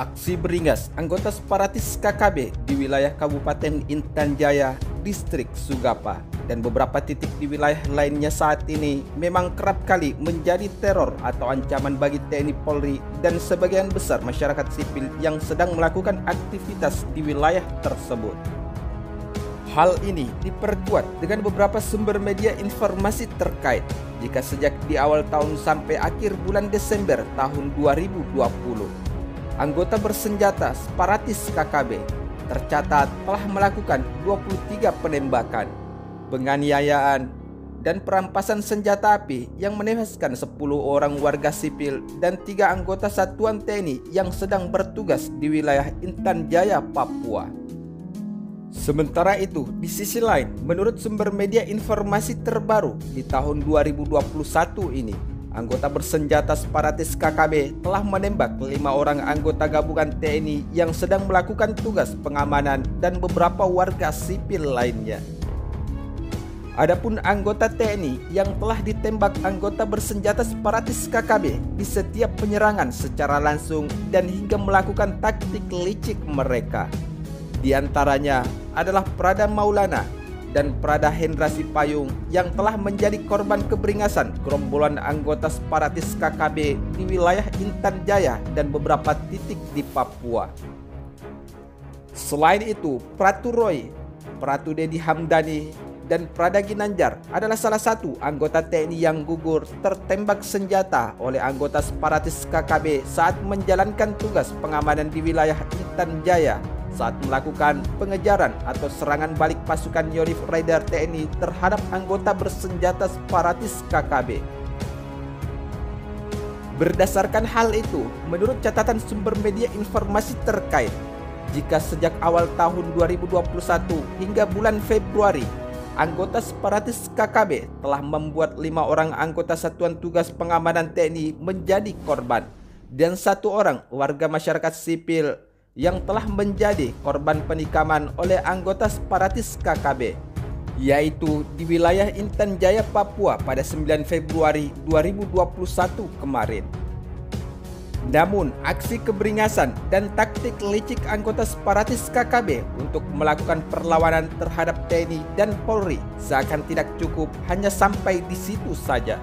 Aksi beringas anggota separatis KKB di wilayah Kabupaten Intan Jaya, Distrik Sugapa, dan beberapa titik di wilayah lainnya saat ini memang kerap kali menjadi teror atau ancaman bagi TNI Polri dan sebagian besar masyarakat sipil yang sedang melakukan aktivitas di wilayah tersebut. Hal ini diperkuat dengan beberapa sumber media informasi terkait jika sejak di awal tahun sampai akhir bulan Desember tahun 2020, anggota bersenjata separatis KKB tercatat telah melakukan 23 penembakan, penganiayaan, dan perampasan senjata api yang menewaskan 10 orang warga sipil dan 3 anggota satuan TNI yang sedang bertugas di wilayah Intan Jaya, Papua. Sementara itu, di sisi lain, menurut sumber media informasi terbaru di tahun 2021 ini, anggota bersenjata separatis KKB telah menembak 5 orang anggota gabungan TNI yang sedang melakukan tugas pengamanan dan beberapa warga sipil lainnya. Adapun anggota TNI yang telah ditembak anggota bersenjata separatis KKB di setiap penyerangan secara langsung dan hingga melakukan taktik licik mereka. Di antaranya adalah Prada Maulana dan Prada Hendra Sipayung yang telah menjadi korban keberingasan gerombolan anggota separatis KKB di wilayah Intan Jaya dan beberapa titik di Papua. Selain itu, Pratu Roy, Pratu Dedi Hamdani, dan Prada Ginanjar adalah salah satu anggota TNI yang gugur tertembak senjata oleh anggota separatis KKB saat menjalankan tugas pengamanan di wilayah Intan Jaya saat melakukan pengejaran atau serangan balik pasukan Yonif Raider TNI terhadap anggota bersenjata separatis KKB. Berdasarkan hal itu, menurut catatan sumber media informasi terkait, jika sejak awal tahun 2021 hingga bulan Februari, anggota separatis KKB telah membuat 5 orang anggota Satuan Tugas Pengamanan TNI menjadi korban dan 1 orang warga masyarakat sipil yang telah menjadi korban penikaman oleh anggota separatis KKB, yaitu di wilayah Intan Jaya, Papua pada 9 Februari 2021 kemarin. Namun, aksi keberingasan dan taktik licik anggota separatis KKB untuk melakukan perlawanan terhadap TNI dan Polri seakan tidak cukup hanya sampai di situ saja.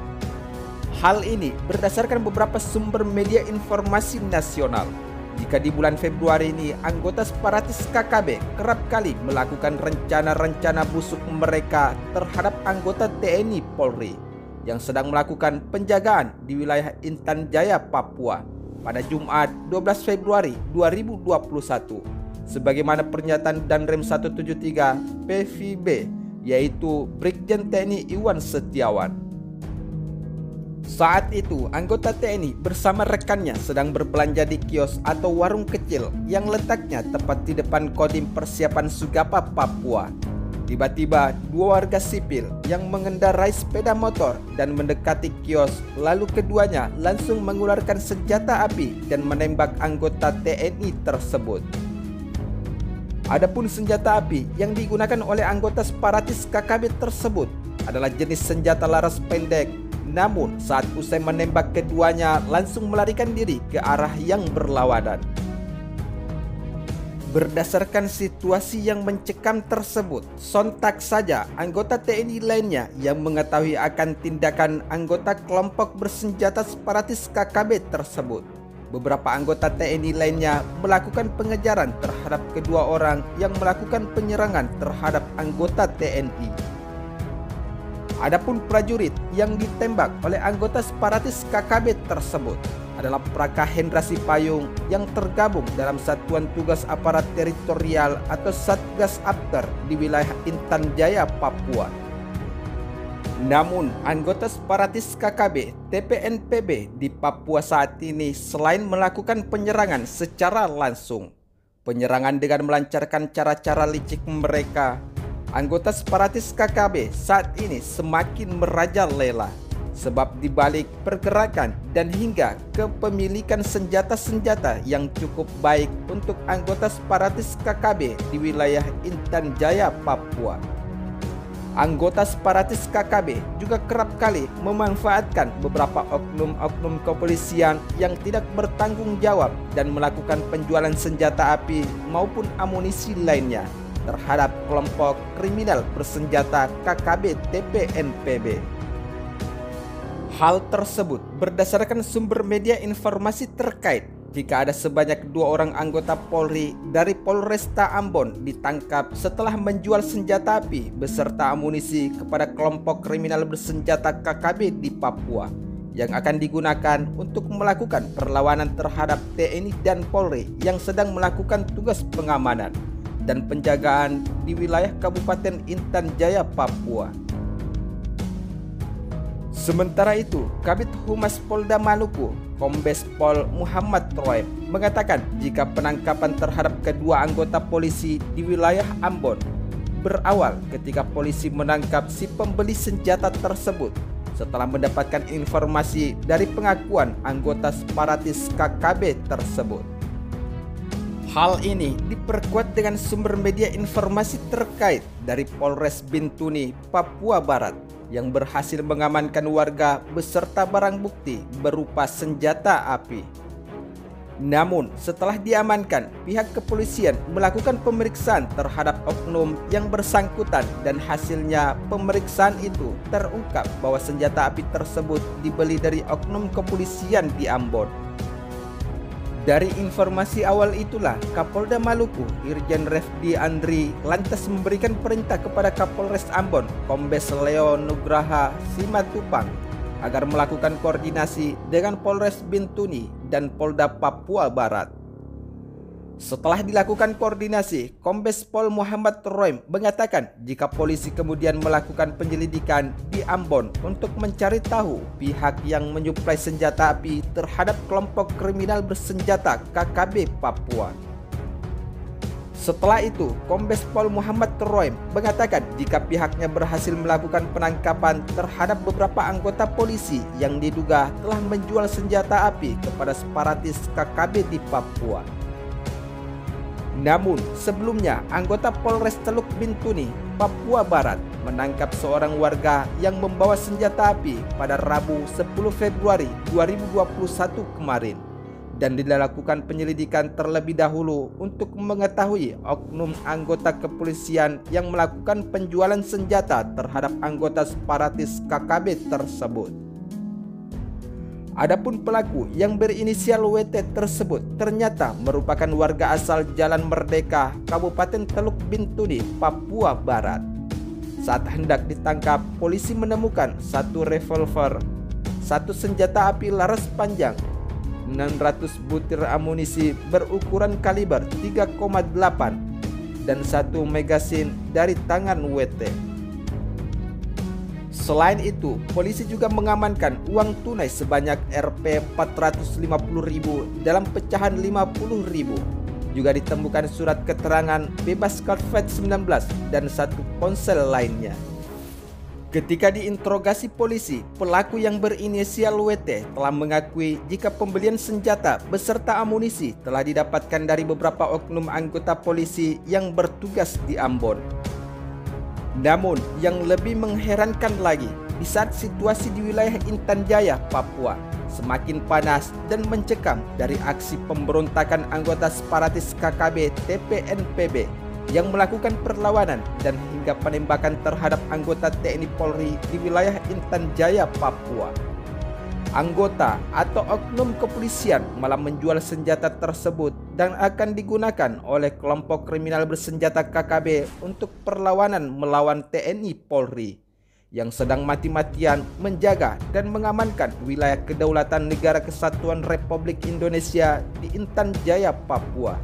Hal ini berdasarkan beberapa sumber media informasi nasional. Jika di bulan Februari ini anggota separatis KKB kerap kali melakukan rencana-rencana busuk mereka terhadap anggota TNI Polri yang sedang melakukan penjagaan di wilayah Intan Jaya, Papua pada Jumat 12 Februari 2021 sebagaimana pernyataan Danrem 173 PVB, yaitu Brigjen TNI Iwan Setiawan. Saat itu, anggota TNI bersama rekannya sedang berbelanja di kios atau warung kecil yang letaknya tepat di depan Kodim Persiapan Sugapa, Papua. Tiba-tiba, 2 warga sipil yang mengendarai sepeda motor dan mendekati kios, lalu keduanya langsung mengeluarkan senjata api dan menembak anggota TNI tersebut. Adapun senjata api yang digunakan oleh anggota separatis KKB tersebut adalah jenis senjata laras pendek. Namun saat usai menembak, keduanya langsung melarikan diri ke arah yang berlawanan. Berdasarkan situasi yang mencekam tersebut, sontak saja anggota TNI lainnya yang mengetahui akan tindakan anggota kelompok bersenjata separatis KKB tersebut. Beberapa anggota TNI lainnya melakukan pengejaran terhadap kedua orang yang melakukan penyerangan terhadap anggota TNI. Adapun prajurit yang ditembak oleh anggota separatis KKB tersebut adalah Praka Hendra Sipayung yang tergabung dalam Satuan Tugas Aparat Teritorial atau Satgas Apter di wilayah Intan Jaya, Papua. Namun, anggota separatis KKB TPNPB di Papua saat ini selain melakukan penyerangan secara langsung, penyerangan dengan melancarkan cara-cara licik mereka, anggota separatis KKB saat ini semakin merajalela sebab dibalik pergerakan dan hingga kepemilikan senjata-senjata yang cukup baik untuk anggota separatis KKB di wilayah Intan Jaya, Papua. Anggota separatis KKB juga kerap kali memanfaatkan beberapa oknum-oknum kepolisian yang tidak bertanggung jawab dan melakukan penjualan senjata api maupun amunisi lainnya terhadap kelompok kriminal bersenjata KKB TPNPB. Hal tersebut berdasarkan sumber media informasi terkait jika ada sebanyak 2 orang anggota Polri dari Polresta Ambon ditangkap setelah menjual senjata api beserta amunisi kepada kelompok kriminal bersenjata KKB di Papua yang akan digunakan untuk melakukan perlawanan terhadap TNI dan Polri yang sedang melakukan tugas pengamanan dan penjagaan di wilayah Kabupaten Intan Jaya, Papua. Sementara itu, Kabid Humas Polda Maluku, Kombes Pol Muhammad Troem, mengatakan jika penangkapan terhadap kedua anggota polisi di wilayah Ambon berawal ketika polisi menangkap si pembeli senjata tersebut setelah mendapatkan informasi dari pengakuan anggota separatis KKB tersebut. Hal ini diperkuat dengan sumber media informasi terkait dari Polres Bintuni, Papua Barat yang berhasil mengamankan warga beserta barang bukti berupa senjata api. Namun, setelah diamankan, pihak kepolisian melakukan pemeriksaan terhadap oknum yang bersangkutan dan hasilnya pemeriksaan itu terungkap bahwa senjata api tersebut dibeli dari oknum kepolisian di Ambon. Dari informasi awal itulah, Kapolda Maluku, Irjen Refdi Andri, lantas memberikan perintah kepada Kapolres Ambon, Kombes Leo Nugraha Simatupang, agar melakukan koordinasi dengan Polres Bintuni dan Polda Papua Barat. Setelah dilakukan koordinasi, Kombes Pol Muhammad Troem mengatakan jika polisi kemudian melakukan penyelidikan di Ambon untuk mencari tahu pihak yang menyuplai senjata api terhadap kelompok kriminal bersenjata KKB Papua. Setelah itu, Kombes Pol Muhammad Troem mengatakan jika pihaknya berhasil melakukan penangkapan terhadap beberapa anggota polisi yang diduga telah menjual senjata api kepada separatis KKB di Papua. Namun, sebelumnya anggota Polres Teluk Bintuni, Papua Barat menangkap seorang warga yang membawa senjata api pada Rabu 10 Februari 2021 kemarin dan dilakukan penyelidikan terlebih dahulu untuk mengetahui oknum anggota kepolisian yang melakukan penjualan senjata terhadap anggota separatis KKB tersebut. Adapun pelaku yang berinisial WT tersebut ternyata merupakan warga asal Jalan Merdeka, Kabupaten Teluk Bintuni, Papua Barat. Saat hendak ditangkap, polisi menemukan 1 revolver, 1 senjata api laras panjang, 600 butir amunisi berukuran kaliber 3,8 dan 1 magasin dari tangan WT. Selain itu, polisi juga mengamankan uang tunai sebanyak Rp450.000 dalam pecahan Rp50.000. Juga ditemukan surat keterangan bebas COVID-19 dan 1 ponsel lainnya. Ketika diinterogasi polisi, pelaku yang berinisial WT telah mengakui jika pembelian senjata beserta amunisi telah didapatkan dari beberapa oknum anggota polisi yang bertugas di Ambon. Namun, yang lebih mengherankan lagi, di saat situasi di wilayah Intan Jaya, Papua semakin panas dan mencekam dari aksi pemberontakan anggota separatis KKB TPNPB yang melakukan perlawanan dan hingga penembakan terhadap anggota TNI Polri di wilayah Intan Jaya, Papua. Anggota atau oknum kepolisian malah menjual senjata tersebut dan akan digunakan oleh kelompok kriminal bersenjata KKB untuk perlawanan melawan TNI Polri yang sedang mati-matian menjaga dan mengamankan wilayah kedaulatan Negara Kesatuan Republik Indonesia di Intan Jaya, Papua.